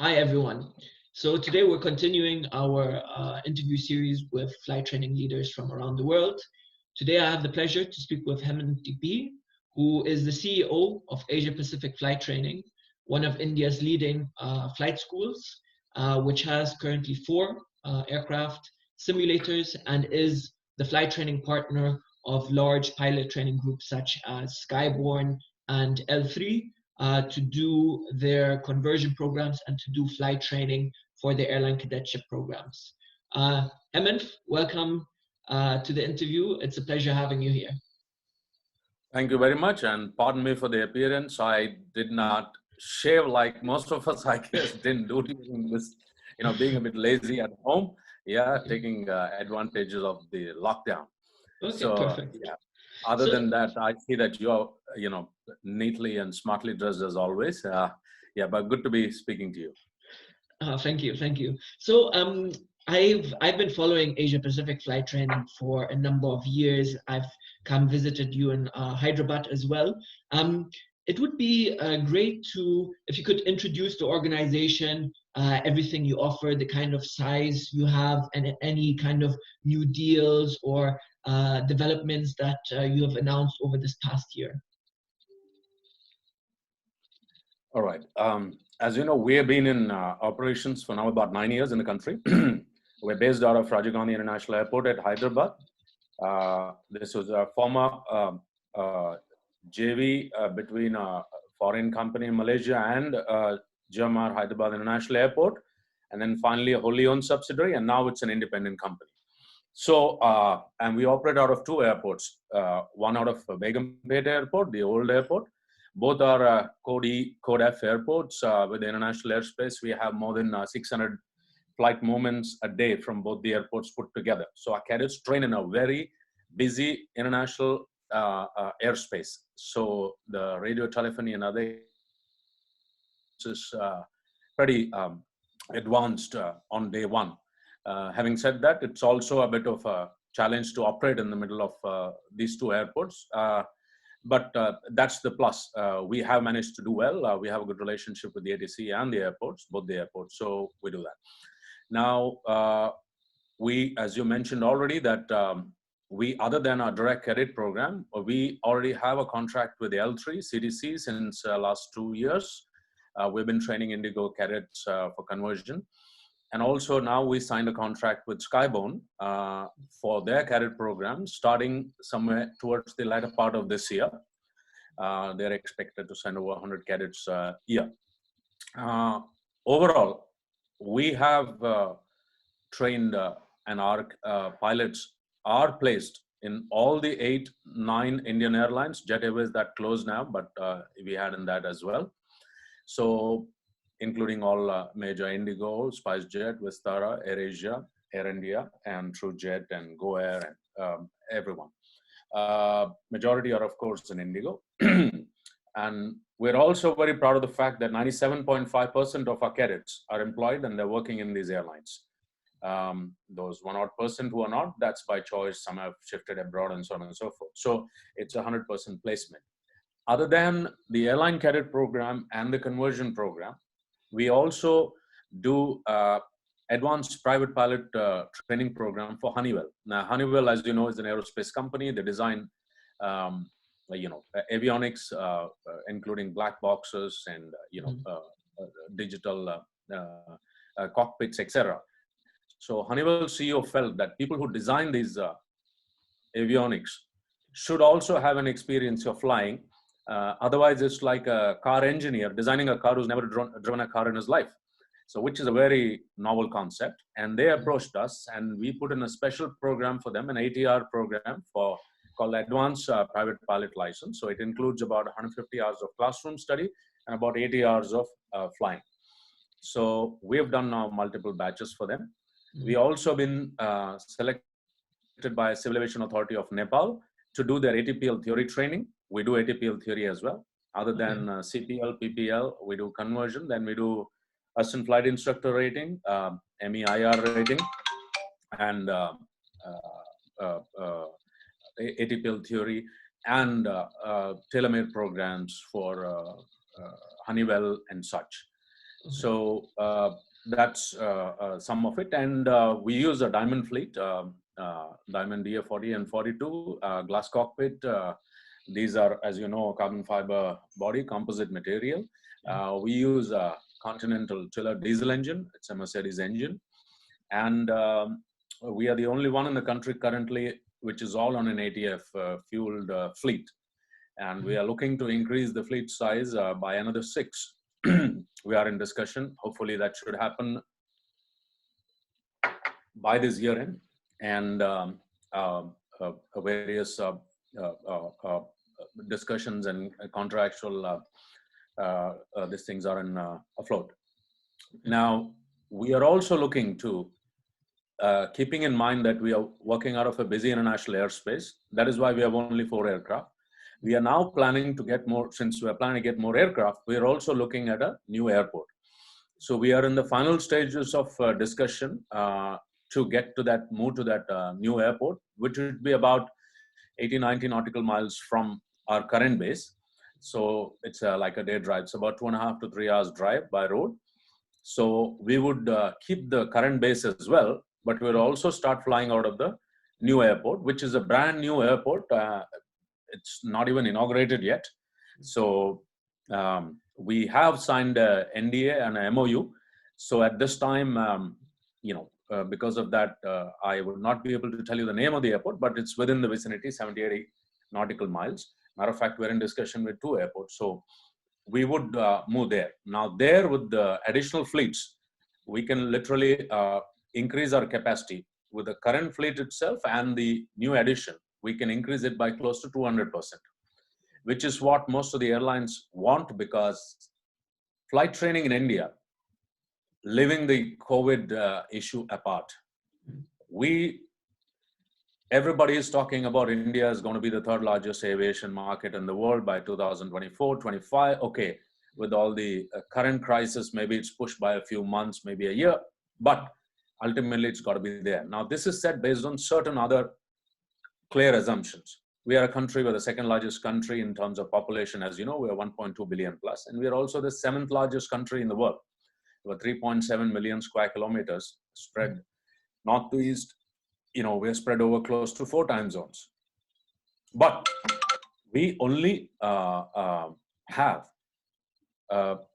Hi, everyone. So today we're continuing our interview series with flight training leaders from around the world. Today I have the pleasure to speak with Hemanth DP, who is the CEO of Asia Pacific Flight Training, one of India's leading flight schools, which has currently four aircraft simulators and is the flight training partner of large pilot training groups such as Skyborne and L3, to do their conversion programs and to do flight training for the airline cadetship programs. Hemanth, welcome to the interview. It's a pleasure having you here. Thank you very much, and pardon me for the appearance. I did not shave like most of us, I guess, didn't do during this, being a bit lazy at home. Yeah, taking advantages of the lockdown. Okay, So, perfect. yeah. Other So, than that, I see that you're, neatly and smartly dressed as always. Yeah, but good to be speaking to you. thank you, thank you. So, I've been following Asia Pacific flight training for a number of years. I've come visited you in Hyderabad as well. It would be great if you could introduce the organization, everything you offer, the kind of size you have, and any kind of new deals or developments that you have announced over this past year. All right. As you know, we have been in operations for now about 9 years in the country. We're based out of Rajiv Gandhi International Airport at Hyderabad. This was a former JV between a foreign company in Malaysia and GMR Hyderabad International Airport, and then finally a wholly owned subsidiary, and now it's an independent company. So, and we operate out of two airports, one out of Begumpet Airport, the old airport. Both are Code E, Code F airports with the international airspace. We have more than 600 flight movements a day from both the airports put together. So our cadets train in a very busy international airspace. So the radio, telephony, and other is pretty advanced on day one. Having said that, it's also a bit of a challenge to operate in the middle of these two airports. But that's the plus. We have managed to do well. We have a good relationship with the ATC and the airports, both the airports. So we do that. Now, we, as you mentioned already, that we, other than our direct cadet program, we already have a contract with the L3 CDC since last 2 years. We've been training Indigo cadets for conversion. And also now we signed a contract with Skyborne for their cadet program starting somewhere towards the latter part of this year. They're expected to send over 100 cadets a year. Overall, we have trained and our pilots are placed in all the 9 Indian airlines, Jet Airways that closed now, but we had in that as well. So, including all major Indigo, SpiceJet, Vistara, AirAsia, Air India, and TrueJet and Go Air, and everyone. Majority are, of course, in Indigo. And we're also very proud of the fact that 97.5% of our cadets are employed and they're working in these airlines. Those 1% who are not, that's by choice. Some have shifted abroad and so on and so forth. So it's 100% placement. Other than the airline cadet program and the conversion program, we also do advanced private pilot training program for Honeywell. Now, Honeywell, as you know, is an aerospace company. They design, avionics, including black boxes and, digital cockpits, etc. So Honeywell CEO felt that people who design these avionics should also have an experience of flying. Otherwise, it's like a car engineer designing a car who's never driven a car in his life. So, which is a very novel concept. And they approached us, and we put in a special program for them, an 80-hour program called Advanced Private Pilot License. So it includes about 150 hours of classroom study and about 80 hours of flying. So we have done now multiple batches for them. We also been selected by Civil Aviation Authority of Nepal to do their ATPL theory training. We do ATPL theory as well. Other than CPL, PPL, we do conversion. Then we do Assistant Flight Instructor rating, MEIR rating, and ATPL theory, and tailor-made programs for Honeywell and such. So that's some of it. And we use a diamond fleet, diamond DA40 and 42, glass cockpit. These are, as you know, carbon fiber body, composite material. We use a Continental Tiller diesel engine. It's a Mercedes engine. And we are the only one in the country currently which is all on an ATF fueled fleet. And we are looking to increase the fleet size by another 6. We are in discussion. Hopefully that should happen by this year end. And various discussions and contractual these things are in afloat. Now, we are also looking to keeping in mind that we are working out of a busy international airspace. That is why we have only 4 aircraft. We are now planning to get more, since we are planning to get more aircraft, we are also looking at a new airport. So we are in the final stages of discussion to get to that, move to that new airport, which would be about 80-90 nautical miles from our current base. So it's like a day drive. It's about 2.5 to 3 hours drive by road. So we would keep the current base as well, but we'll also start flying out of the new airport, which is a brand new airport. It's not even inaugurated yet. So we have signed a NDA and a MOU. So at this time, because of that, I would not be able to tell you the name of the airport, but it's within the vicinity, 70-80 nautical miles. Matter of fact, we're in discussion with 2 airports. So we would move there. Now there with the additional fleets, we can literally increase our capacity with the current fleet itself and the new addition. We can increase it by close to 200%, which is what most of the airlines want, because flight training in India, leaving the COVID issue apart, everybody is talking about India is going to be the 3rd largest aviation market in the world by 2024, 25. Okay, with all the current crisis, maybe it's pushed by a few months, maybe a year, but ultimately it's got to be there. Now, this is set based on certain other clear assumptions. We are a country, we're the 2nd largest country in terms of population. As you know, we're 1.2 billion plus, and we are also the 7th largest country in the world. We're 3.7 million square kilometers spread north to east. We're spread over close to 4 time zones. But we only have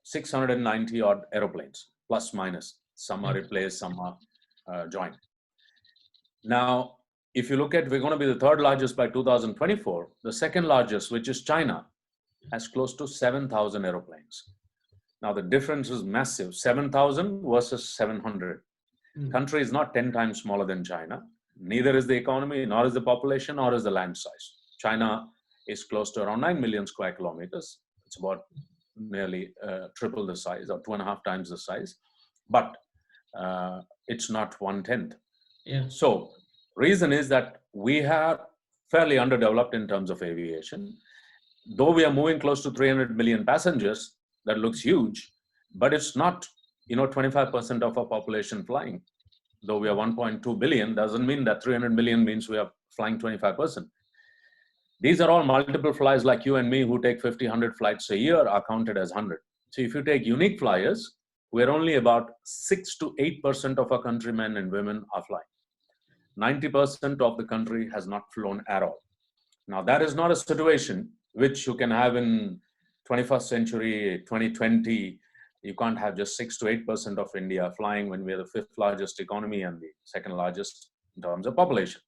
690 odd aeroplanes, plus minus. Some are replaced, some are joined. Now, if you look at, we're going to be the 3rd largest by 2024. The 2nd largest, which is China, has close to 7,000 aeroplanes. Now, the difference is massive, 7,000 versus 700. Country is not 10 times smaller than China. Neither is the economy, nor is the population, nor is the land size. China is close to around 9 million square kilometers. It's about nearly triple the size, or 2.5 times the size. But it's not 1/10. Yeah. So reason is that we are fairly underdeveloped in terms of aviation. Though we are moving close to 300 million passengers, that looks huge, but it's not, 25% of our population flying. Though we are 1.2 billion, doesn't mean that 300 million means we are flying 25%. These are all multiple flyers like you and me who take 50, 100 flights a year are counted as 100. So if you take unique flyers, we're only about 6 to 8% of our countrymen and women are flying. 90% of the country has not flown at all. Now, that is not a situation which you can have in 21st century, 2020. You can't have just 6 to 8% of India flying when we are the 5th largest economy and the 2nd largest in terms of population.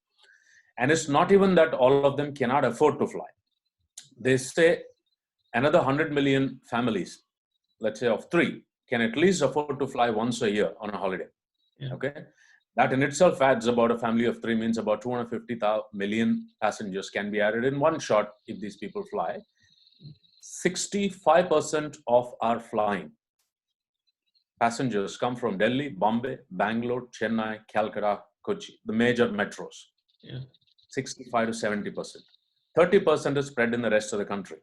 And it's not even that all of them cannot afford to fly. They say another 100 million families, let's say of 3, can at least afford to fly once a year on a holiday. Yeah. Okay. That in itself adds about, a family of 3 means about 250 million passengers can be added in one shot if these people fly. 65% of our flying passengers come from Delhi, Bombay, Bangalore, Chennai, Calcutta, Kochi, the major metros. Yeah. 65 to 70%. 30% is spread in the rest of the country.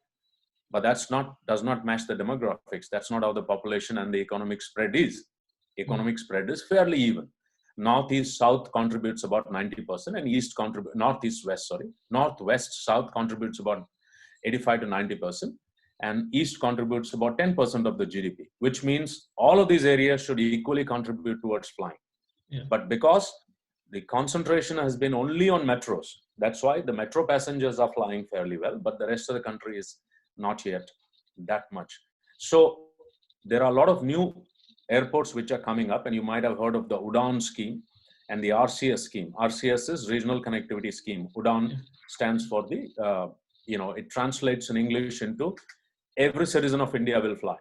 But does not match the demographics. That's not how the population and the economic spread is. Economic spread is fairly even. Northeast, South contributes about 90%, and Northwest, South contributes about 85 to 90%. and East contributes about 10% of the GDP, which means all of these areas should equally contribute towards flying. Yeah. But because the concentration has been only on metros, that's why the metro passengers are flying fairly well, but the rest of the country is not yet that much. So there are a lot of new airports which are coming up, and you might have heard of the UDAN scheme and the RCS scheme. RCS is Regional Connectivity Scheme. UDAN stands for the, it translates in English into every citizen of India will fly.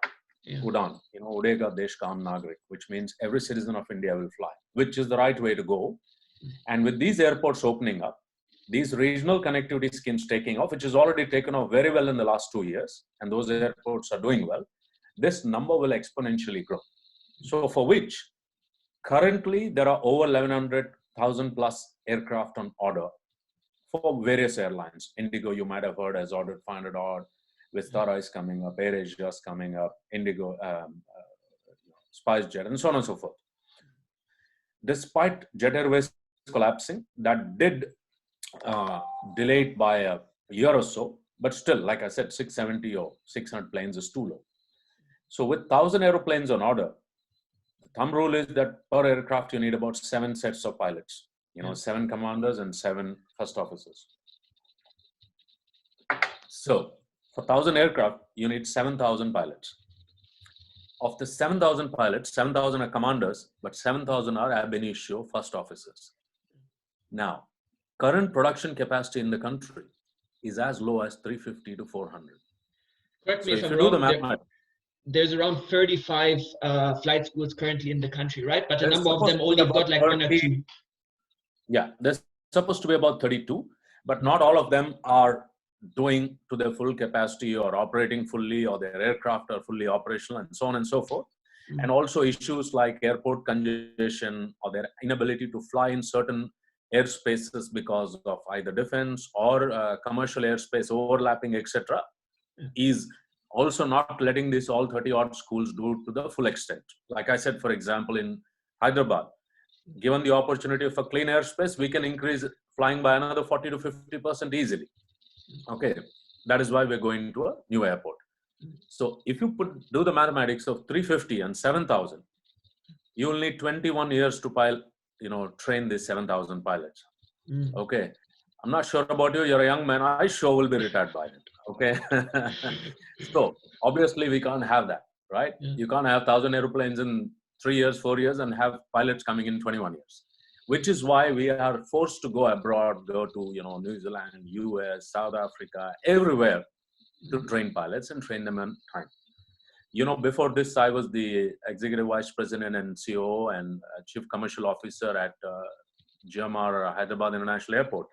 Yeah. UDAN, Udega Desh Ka Aam Nagrik, which means every citizen of India will fly, which is the right way to go. And with these airports opening up, these regional connectivity schemes taking off, which has already taken off very well in the last 2 years, and those airports are doing well, this number will exponentially grow. So for which, currently there are over 1,100,000 plus aircraft on order for various airlines. Indigo, you might have heard, has ordered 500 odd. Vistara is coming up, AirAsia is coming up, Indigo, SpiceJet, and so on and so forth. Despite Jet Airways collapsing, that did delay it by a year or so, but still, like I said, 670 or 600 planes is too low. So with 1,000 aeroplanes on order, the thumb rule is that per aircraft, you need about 7 sets of pilots, 7 commanders and 7 first officers. So for 1,000 aircraft, you need 7,000 pilots. Of the 7,000 pilots, 7,000 are commanders, but 7,000 are ab initio first officers. Now, current production capacity in the country is as low as 350 to 400. Correct me so if if I'm you do wrong, the mathematics, there's around 35 flight schools currently in the country, right? But a there's number of them supposed to only be have got about like 1 or 2. Yeah, there's supposed to be about 32, but not all of them are doing to their full capacity or operating fully, or their aircraft are fully operational, and so on and so forth. And also issues like airport congestion or their inability to fly in certain airspaces because of either defense or commercial airspace overlapping, etc., is also not letting this all 30 odd schools do to the full extent. Like I said, for example, in Hyderabad, given the opportunity of a clean airspace, we can increase flying by another 40 to 50% easily. Okay, that is why we're going to a new airport. So if you do the mathematics of 350 and 7,000, you will need 21 years to train these 7,000 pilots. Okay, I'm not sure about you. You're a young man. I sure will be retired by then. Okay, so obviously we can't have that, right? You can't have 1,000 airplanes in 3 years, 4 years, and have pilots coming in 21 years. Which is why we are forced to go abroad, go to New Zealand, US, South Africa, everywhere to train pilots and train them on time. Before this, I was the executive vice president and COO and chief commercial officer at GMR Hyderabad International Airport.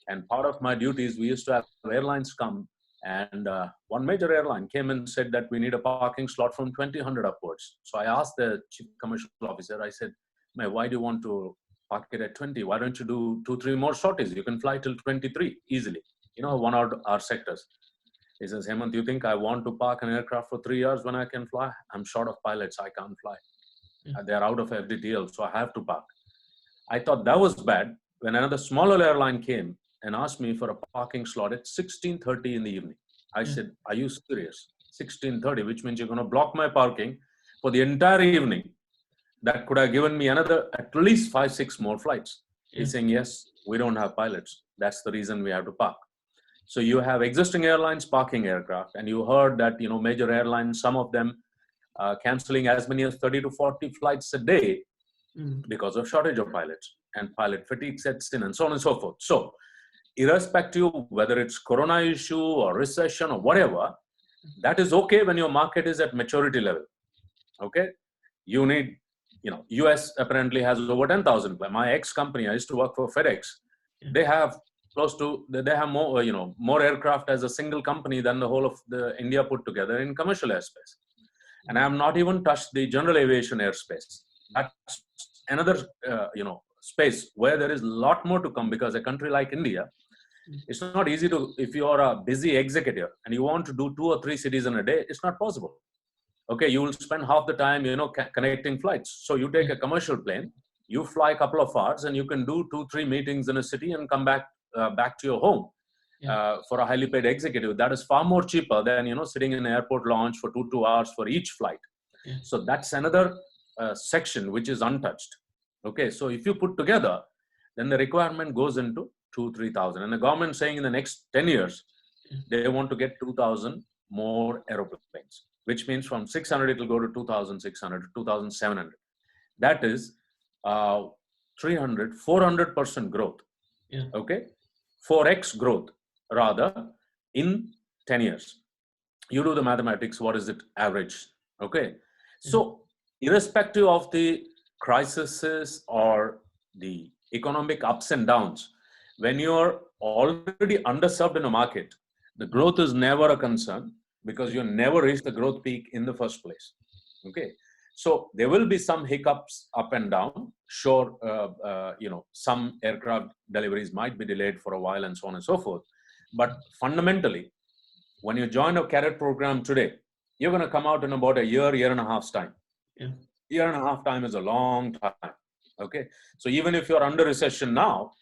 And part of my duties, we used to have airlines come, and one major airline came and said that we need a parking slot from 2,000 upwards. So I asked the chief commercial officer, I said, why do you want to park it at 20? Why don't you do 2-3 more sorties? You can fly till 23 easily, 1 hour sectors. He says, Hemanth, do you think I want to park an aircraft for 3 years when I can fly? I'm short of pilots. I can't fly. They're out of FDTL, so I have to park. I thought that was bad when another smaller airline came and asked me for a parking slot at 16:30 in the evening. I said, are you serious? 16:30, which means you're going to block my parking for the entire evening. That could have given me another at least 5-6 more flights. He's saying, yes, we don't have pilots. That's the reason we have to park. So you have existing airlines parking aircraft, and you heard that major airlines, some of them canceling as many as 30 to 40 flights a day because of shortage of pilots, and pilot fatigue sets in, and so on and so forth. So irrespective whether it's corona issue or recession or whatever, that is okay when your market is at maturity level. Okay, you need US apparently has over 10,000. My ex-company, I used to work for FedEx. They have more, more aircraft as a single company than the whole of the India put together in commercial airspace. And I have not even touched the general aviation airspace. That's another, space where there is a lot more to come, because a country like India, it's not easy to, if you are a busy executive and you want to do 2 or 3 cities in a day, it's not possible. Okay, you will spend half the time, connecting flights. So you take a commercial plane, you fly a couple of hours, and you can do 2-3 meetings in a city and come back to your home. for a highly paid executive. That is far more cheaper than, sitting in an airport lounge for 2 hours for each flight. Yeah. So that's another section which is untouched. Okay, so if you put together, then the requirement goes into 2,000-3,000, and the government saying in the next 10 years they want to get 2,000 more aeroplanes, which means from 600 it will go to 2,600 to 2,700. That is 400% growth. Yeah. Okay, 4x growth rather in 10 years. You do the mathematics. What is it average? Okay, so irrespective of the crises or the economic ups and downs, when you're already underserved in a market, the growth is never a concern, because you never reach the growth peak in the first place. Okay, so there will be some hiccups up and down. Sure, some aircraft deliveries might be delayed for a while and so on and so forth. But fundamentally, when you join a cadet program today, you're going to come out in about a year and a half's time. Yeah. Year and a half time is a long time. Okay, so even if you're under recession now,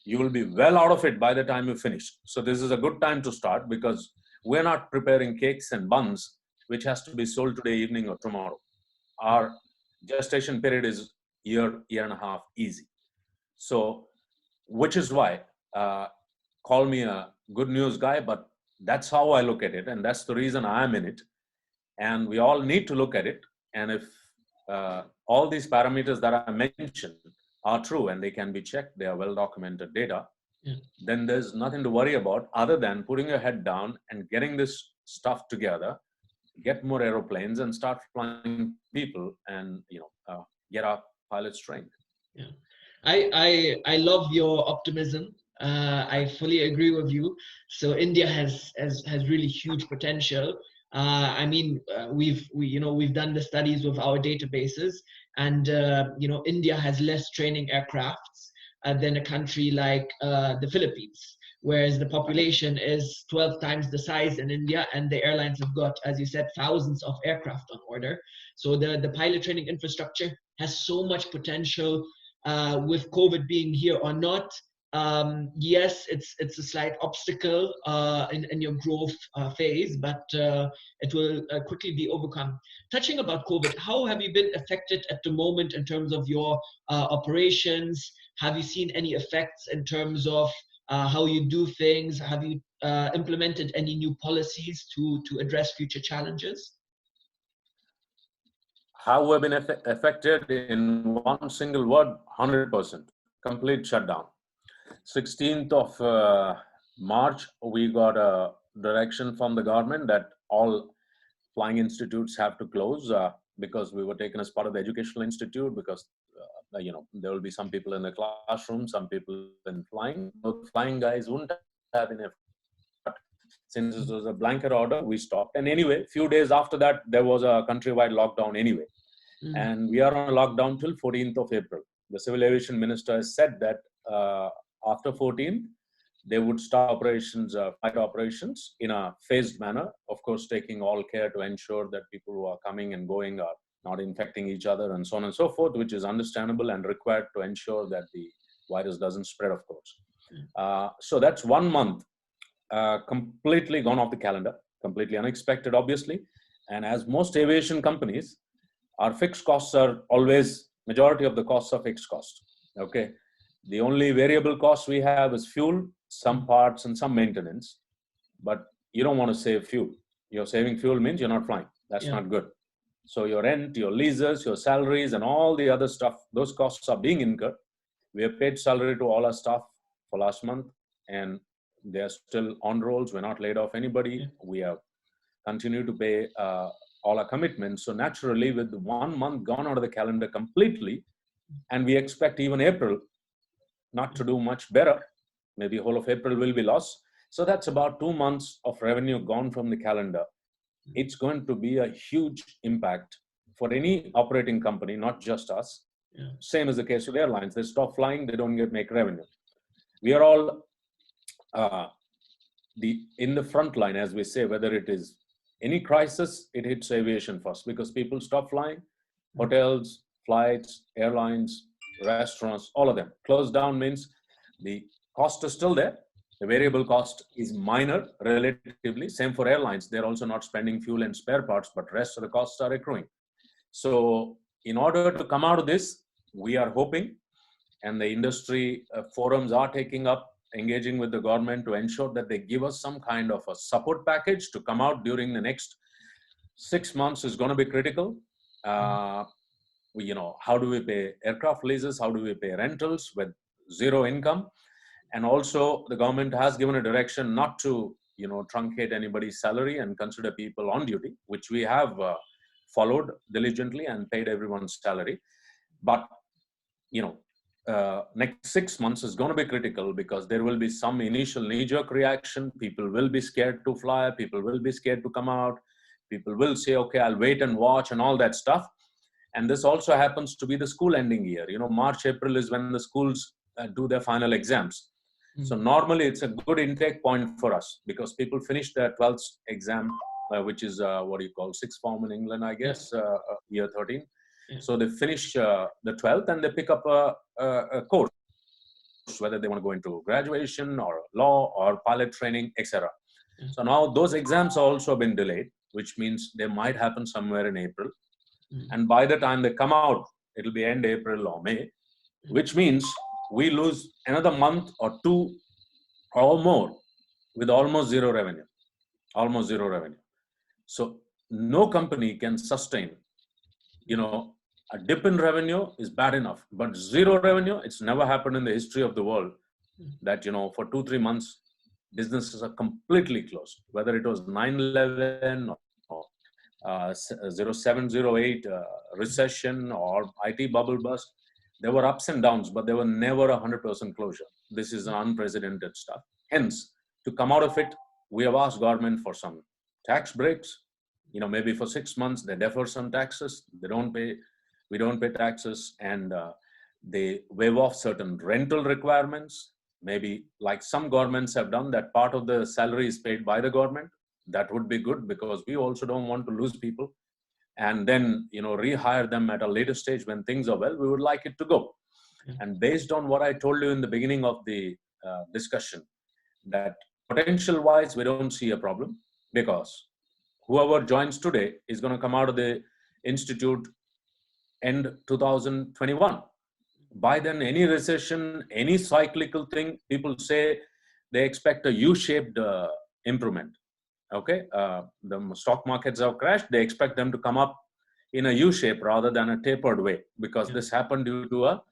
you will be well out of it by the time you finish. So this is a good time to start, because we're not preparing cakes and buns which has to be sold today evening or tomorrow. Our gestation period is year and a half easy. So, which is why, call me a good news guy, but that's how I look at it, and that's the reason I'm in it. And we all need to look at it. And if all these parameters that I mentioned are true and they can be checked, they are well documented data, then there's nothing to worry about other than putting your head down and getting this stuff together, get more aeroplanes and start flying people, and get our pilots trained. Yeah, I love your optimism. I fully agree with you. So India has really huge potential. I mean, we've done the studies with our databases, and India has less training aircrafts than a country like the Philippines, whereas the population is 12 times the size in India, and the airlines have got, as you said, thousands of aircraft on order. So the pilot training infrastructure has so much potential. With COVID being here or not, yes, it's a slight obstacle in your growth phase, but it will quickly be overcome. Touching about COVID, how have you been affected at the moment in terms of your operations? Have you seen any effects in terms of how you do things? Have you implemented any new policies to address future challenges? How we've been affected in one single word: 100%, complete shutdown. 16th of March, we got a direction from the government that all flying institutes have to close, because we were taken as part of the educational institute, because there will be some people in the classroom, some people in flying. The flying guys wouldn't have enough. Since this was a blanket order, we stopped. And anyway, few days after that, there was a countrywide lockdown anyway. And we are on a lockdown till 14th of April. The Civil Aviation Minister has said that after 14th, they would start operations, flight operations in a phased manner, of course, taking all care to ensure that people who are coming and going are not infecting each other and so on and so forth, which is understandable and required to ensure that the virus doesn't spread, of course. So that's 1 month completely gone off the calendar, completely unexpected, obviously. And as most aviation companies, our fixed costs are always, majority of the costs are fixed costs. Okay. The only variable cost we have is fuel, some parts and some maintenance, but you don't want to save fuel. You're saving fuel means you're not flying. That's not good. So your rent, your leases, your salaries and all the other stuff, those costs are being incurred. We have paid salary to all our staff for last month, and they're still on rolls. We're not laid off anybody. We have continued to pay all our commitments. So naturally, with 1 month gone out of the calendar completely, and we expect even April not to do much better, maybe whole of April will be lost. So that's about 2 months of revenue gone from the calendar. It's going to be a huge impact for any operating company, not just us. Same as the case with airlines. They stop flying, they don't make revenue. We are all in the front line, as we say, whether it is any crisis, it hits aviation first, because people stop flying. Hotels, flights, airlines, restaurants, all of them closed down means the cost is still there, The variable cost is minor relatively. Same for airlines. They're also not spending fuel and spare parts, but rest of the costs are accruing. So in order to come out of this, we are hoping, and the industry forums are taking up, engaging with the government to ensure that they give us some kind of a support package to come out during the next 6 months is going to be critical. How do we pay aircraft leases? How do we pay rentals with zero income? And also the government has given a direction not to, truncate anybody's salary and consider people on duty, which we have followed diligently and paid everyone's salary. But, next 6 months is going to be critical because there will be some initial knee-jerk reaction. People will be scared to fly. People will be scared to come out. People will say, okay, I'll wait and watch and all that stuff. And this also happens to be the school ending year. March, April is when the schools do their final exams. So normally it's a good intake point for us because people finish their 12th exam, which is sixth form in England, I guess, year 13. So they finish the 12th and they pick up a course, whether they want to go into graduation or law or pilot training, etc. So now those exams have also been delayed, which means they might happen somewhere in April. And by the time they come out, it'll be end April or May, which means we lose another month or two or more with almost zero revenue. So no company can sustain, a dip in revenue is bad enough, but zero revenue, it's never happened in the history of the world that, for 2-3 months, businesses are completely closed, whether it was 9/11 or 0708 recession or IT bubble bust. There were ups and downs, but there were never 100% closure. This is unprecedented stuff. Hence, to come out of it, we have asked government for some tax breaks. Maybe for 6 months, they defer some taxes. We don't pay taxes, and they waive off certain rental requirements. Maybe like some governments have done, that part of the salary is paid by the government. That would be good because we also don't want to lose people and then, rehire them at a later stage when things are well. We would like it to go. And based on what I told you in the beginning of the discussion, that potential wise, we don't see a problem because whoever joins today is going to come out of the institute end 2021. By then, any recession, any cyclical thing, people say they expect a U-shaped improvement. Okay, the stock markets have crashed. They expect them to come up in a U-shape rather than a tapered way because this happened due to a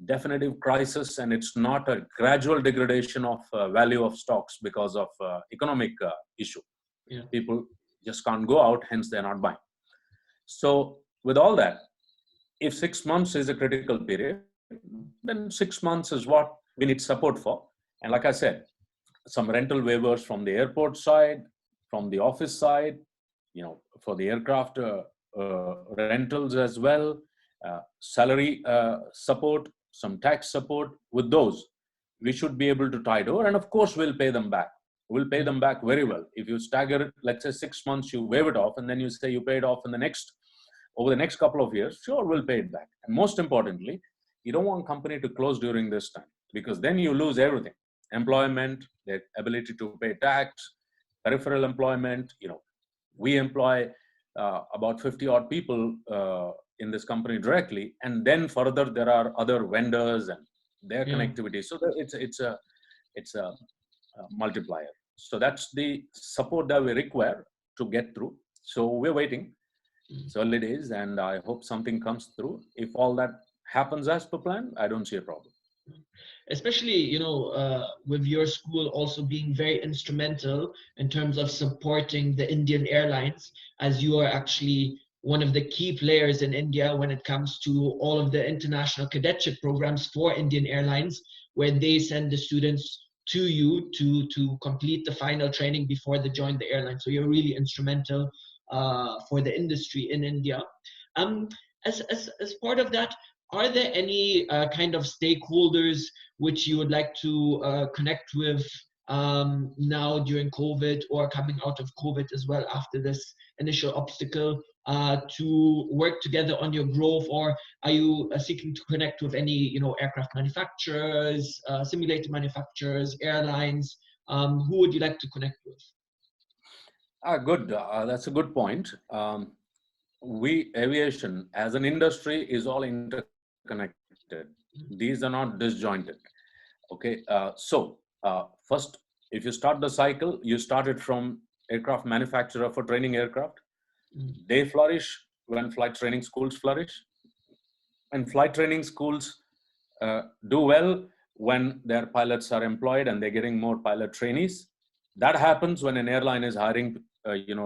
definitive crisis, and it's not a gradual degradation of value of stocks because of economic issue. People just can't go out, hence they're not buying. So with all that, if 6 months is a critical period, then 6 months is what we need support for. And like I said, some rental waivers from the airport side, from the office side, for the aircraft rentals as well, salary support, some tax support. With those, we should be able to tide over. And of course, we'll pay them back. We'll pay them back very well. If you stagger it, let's say 6 months, you waive it off, and then you say you pay it off in over the next couple of years, sure, we'll pay it back. And most importantly, you don't want company to close during this time because then you lose everything. Employment, their ability to pay tax, peripheral employment. We employ about 50 odd people in this company directly, and then further there are other vendors and their connectivity. So it's a multiplier. So that's the support that we require to get through. So we're waiting. It's early days, and I hope something comes through. If all that happens as per plan, I don't see a problem. Especially, with your school also being very instrumental in terms of supporting the Indian airlines, as you are actually one of the key players in India when it comes to all of the international cadetship programs for Indian airlines, where they send the students to you to complete the final training before they join the airline. So you're really instrumental for the industry in India. As part of that, are there any kind of stakeholders which you would like to connect with now during COVID or coming out of COVID as well after this initial obstacle to work together on your growth, or are you seeking to connect with any aircraft manufacturers, simulator manufacturers, airlines? Who would you like to connect with? Good. That's a good point. Aviation as an industry is all interconnected. These are not disjointed. Okay. First, if you start the cycle, you start it from aircraft manufacturer for training aircraft. They flourish when flight training schools flourish. And flight training schools do well when their pilots are employed and they're getting more pilot trainees. That happens when an airline is hiring,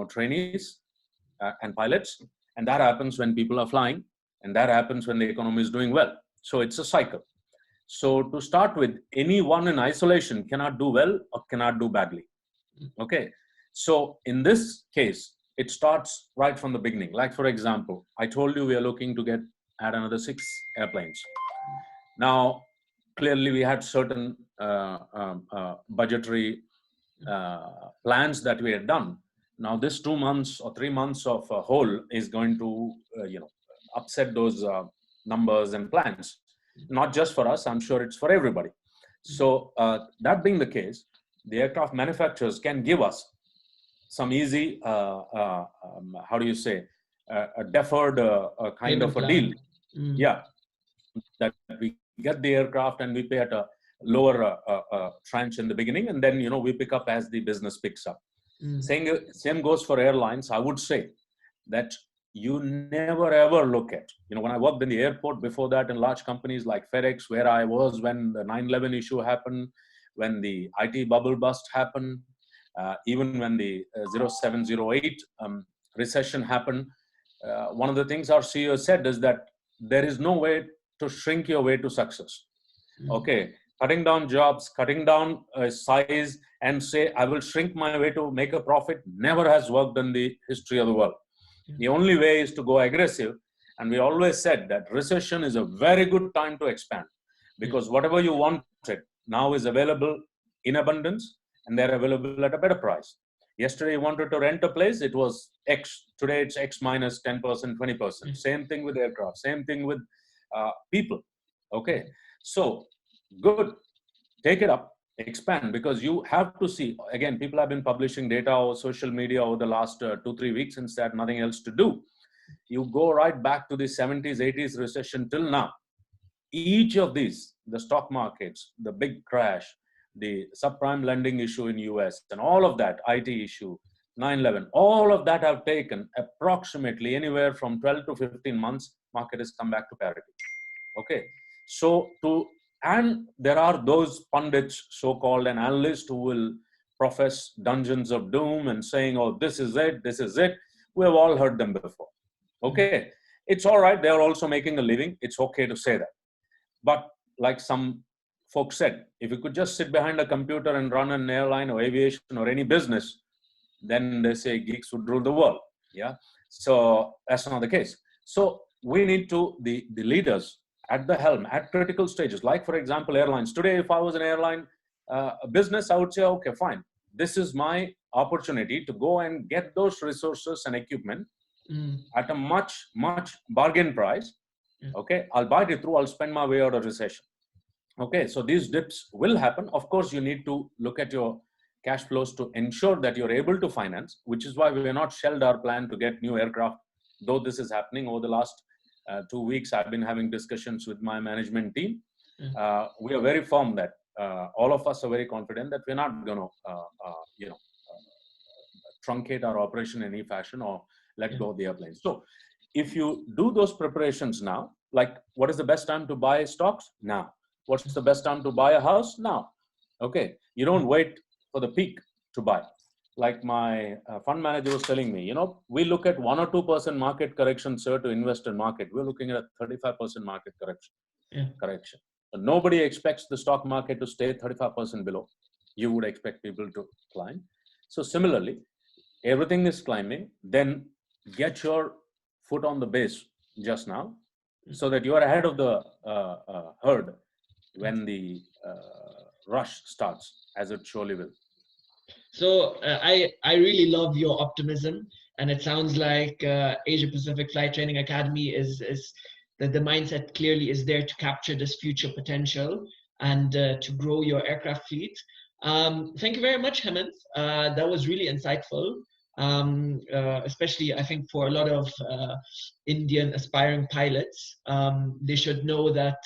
trainees and pilots, and that happens when people are flying, and that happens when the economy is doing well. So it's a cycle. So to start with, any one in isolation cannot do well or cannot do badly. Okay. So in this case, it starts right from the beginning. Like, for example, I told you we are looking to add another 6 airplanes. Now, clearly we had certain budgetary plans that we had done. Now, this 2 months or 3 months of hole is going to, upset those numbers and plans. Not just for us, I'm sure it's for everybody. So that being the case, the aircraft manufacturers can give us some easy, a deferred kind of a deal. Yeah, that we get the aircraft and we pay at a lower tranche in the beginning, and then we pick up as the business picks up. Same goes for airlines. I would say that you never ever look at, when I worked in the airport before that in large companies like FedEx, where I was when the 9/11 issue happened, when the IT bubble bust happened, even when the 0708 recession happened, one of the things our CEO said is that there is no way to shrink your way to success. Okay, cutting down jobs, cutting down size, and say I will shrink my way to make a profit never has worked in the history of the world. The only way is to go aggressive. And we always said that recession is a very good time to expand, because whatever you wanted now is available in abundance, and they're available at a better price. Yesterday you wanted to rent a place, it was X. Today it's X minus 10%, 20%. Same thing with aircraft, same thing with people. Okay, so good, take it up, expand, because you have to see, again, people have been publishing data over social media over the last 2-3 weeks since they had nothing else to do. You go right back to the 70s, 80s recession till now. Each of these, the stock markets, the big crash, the subprime lending issue in US, and all of that, IT issue, 9/11, all of that have taken approximately anywhere from 12 to 15 months. Market has come back to parity. Okay, so and there are those pundits, so-called, and analysts who will profess dungeons of doom and saying, oh, this is it, this is it. We have all heard them before. Okay, it's all right. They're also making a living. It's okay to say that. But like some folks said, if you could just sit behind a computer and run an airline or aviation or any business, then they say geeks would rule the world. Yeah. So that's not the case. So we need to, the leaders at the helm at critical stages, like, for example, airlines. Today, if I was an airline business, I would say, okay, fine. This is my opportunity to go and get those resources and equipment at a much, much bargain price. Okay, I'll buy it through, I'll spend my way out of recession. Okay, so these dips will happen. Of course, you need to look at your cash flows to ensure that you're able to finance, which is why we have not shelled our plan to get new aircraft, though this is happening over the last 2 weeks. I've been having discussions with my management team. We are very firm that all of us are very confident that we're not going to, truncate our operation in any fashion or let go of the airplanes. So if you do those preparations now, like, what is the best time to buy stocks? Now. What's the best time to buy a house? Now. Okay, you don't wait for the peak to buy. Like my fund manager was telling me, we look at 1 or 2% market correction, sir, to invest in market. We're looking at a 35% market correction. But nobody expects the stock market to stay 35% below. You would expect people to climb. So similarly, everything is climbing. Then get your foot on the base just now, so that you are ahead of the herd when the rush starts. as it surely will. So I really love your optimism, and it sounds like Asia Pacific Flight Training Academy is that the mindset clearly is there to capture this future potential and to grow your aircraft fleet. Thank you very much, Hemanth. That was really insightful, especially I think for a lot of Indian aspiring pilots. They should know that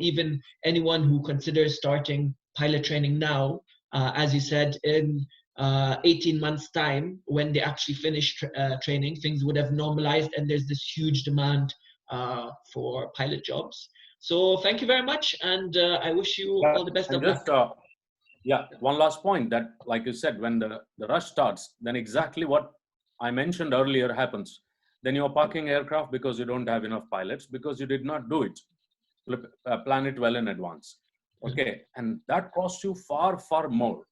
even anyone who considers starting pilot training now, as you said, in 18 months' time, when they actually finish training, things would have normalized, and there's this huge demand for pilot jobs. So thank you very much, and I wish you all the best of luck. Yeah, one last point that, like you said, when the rush starts, then exactly what I mentioned earlier happens. Then you're parking aircraft because you don't have enough pilots, because you did not do it, plan it well in advance. Okay, and that costs you far, far more.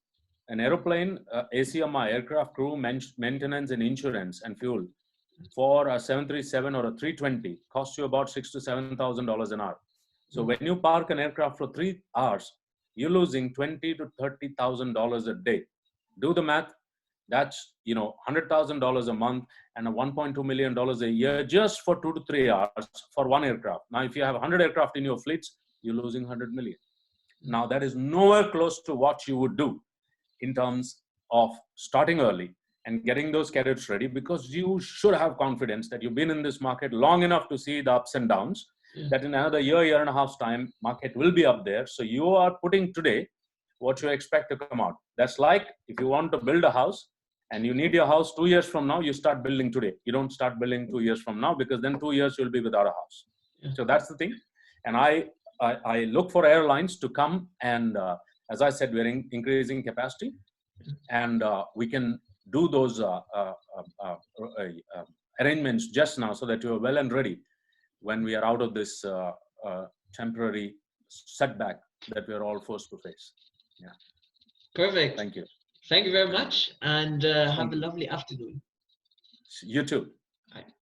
An aeroplane, ACMI, aircraft crew, maintenance and insurance and fuel for a 737 or a 320 costs you about $6,000 to $7,000 an hour. So when you park an aircraft for 3 hours, you're losing $20,000 to $30,000 a day. Do the math. That's $100,000 a month and a $1.2 million a year just for 2 to 3 hours for one aircraft. Now, if you have 100 aircraft in your fleets, you're losing 100 million. Now, that is nowhere close to what you would do in terms of starting early and getting those cadets ready, because you should have confidence that you've been in this market long enough to see the ups and downs, that in another year and a half's time, market will be up there. So you are putting today what you expect to come out. That's like if you want to build a house and you need your house 2 years from now, you start building today. You don't start building 2 years from now, because then 2 years you'll be without a house. So that's the thing. And I look for airlines to come and, as I said, we're increasing capacity, and we can do those arrangements just now so that you're well and ready when we are out of this temporary setback that we are all forced to face. Yeah. Perfect. Thank you. Thank you very much, and have a lovely afternoon. You too.